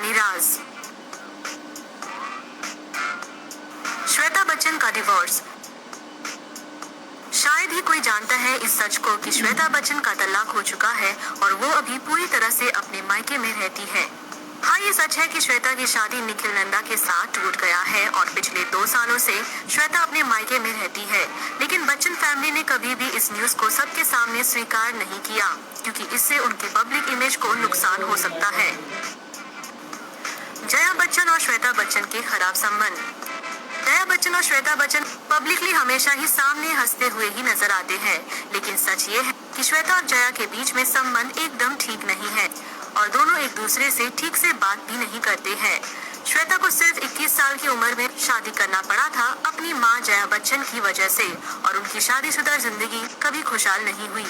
पुरानी राज। श्वेता बच्चन का डिवोर्स। शायद ही कोई जानता है इस सच को कि श्वेता बच्चन का तलाक हो चुका है और वो अभी पूरी तरह से अपने मायके में रहती है। हाँ, ये सच है कि श्वेता की शादी निखिल नंदा के साथ टूट गया है और पिछले 2 सालों से श्वेता अपने मायके में रहती है। लेकिन बच्चन फैमिली ने कभी भी इस न्यूज को सबके सामने स्वीकार नहीं किया, क्योंकि इससे उनकी पब्लिक इमेज को नुकसान हो सकता है। जया बच्चन और श्वेता बच्चन के खराब संबंध। जया बच्चन और श्वेता बच्चन पब्लिकली हमेशा ही सामने हंसते हुए ही नजर आते हैं, लेकिन सच ये है कि श्वेता और जया के बीच में संबंध एकदम ठीक नहीं है और दोनों एक दूसरे से ठीक से बात भी नहीं करते हैं। श्वेता को सिर्फ 21 साल की उम्र में शादी करना पड़ा था अपनी मां जया बच्चन की वजह से, और उनकी शादीशुदा जिंदगी कभी खुशहाल नहीं हुई।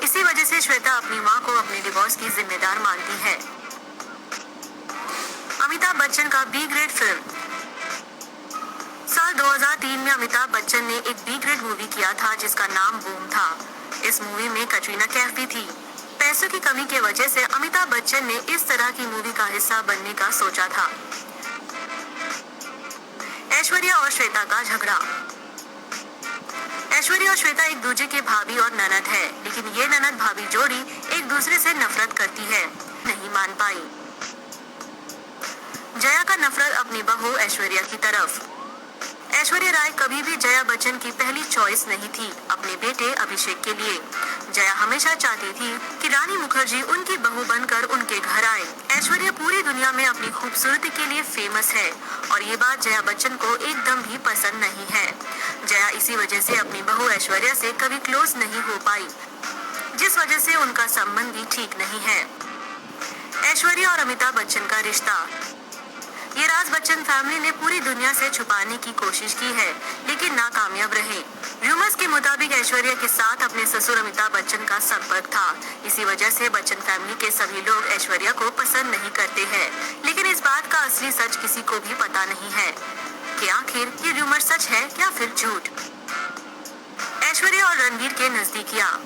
इसी वजह से श्वेता अपनी मां को अपने डिवोर्स की जिम्मेदार मानती है। अमिताभ बच्चन का बी ग्रेड फिल्म। साल 2003 में अमिताभ बच्चन ने एक बी ग्रेड मूवी किया था जिसका नाम बूम था। इस मूवी में कटरीना कैफ भी थी। पैसों की कमी के वजह से अमिताभ बच्चन ने इस तरह की मूवी का हिस्सा बनने का सोचा था। ऐश्वर्या और श्वेता का झगड़ा। ऐश्वर्या और श्वेता एक दूसरे के भाभी और ननद है, लेकिन ये ननद भाभी जोड़ी एक दूसरे से नफरत करती है, नहीं मान पाई। जया का नफरत अपनी बहू ऐश्वर्या की तरफ। ऐश्वर्या राय कभी भी जया बच्चन की पहली चॉइस नहीं थी अपने बेटे अभिषेक के लिए। जया हमेशा चाहती थी कि रानी मुखर्जी उनकी बहू बनकर उनके घर आए। ऐश्वर्या पूरी दुनिया में अपनी खूबसूरती के लिए फेमस है और ये बात जया बच्चन को एकदम भी पसंद नहीं है। जया इसी वजह से अपनी बहू ऐश्वर्या से कभी क्लोज नहीं हो पाई, जिस वजह से उनका संबंध भी ठीक नहीं है। ऐश्वर्या और अमिताभ बच्चन का रिश्ता। ये राज बच्चन फैमिली ने पूरी दुनिया से छुपाने की कोशिश की है, लेकिन नाकामयाब रहे। रूमर्स के मुताबिक ऐश्वर्या के साथ अपने ससुर अमिताभ बच्चन का संपर्क था। इसी वजह से बच्चन फैमिली के सभी लोग ऐश्वर्या को पसंद नहीं करते हैं, लेकिन इस बात का असली सच किसी को भी पता नहीं है कि आखिर ये रूमर सच है या फिर झूठ। ऐश्वर्या और रणबीर के नजदीकियां।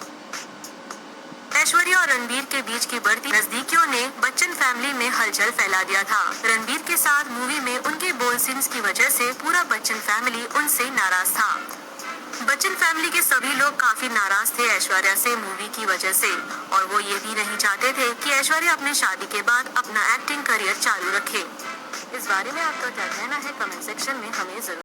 ऐश्वर्या और रणबीर के बीच की बढ़ती नजदीकियों ने बच्चन फैमिली में हलचल फैला दिया था। रणबीर के साथ मूवी में उनके बोल सीन्स की वजह से पूरा बच्चन फैमिली उनसे नाराज था। बच्चन फैमिली के सभी लोग काफी नाराज थे ऐश्वर्या से मूवी की वजह से, और वो ये भी नहीं चाहते थे कि ऐश्वर्या अपने शादी के बाद अपना एक्टिंग करियर चालू रखे। इस बारे में आपका क्या कहना है कमेंट सेक्शन में हमें जरूर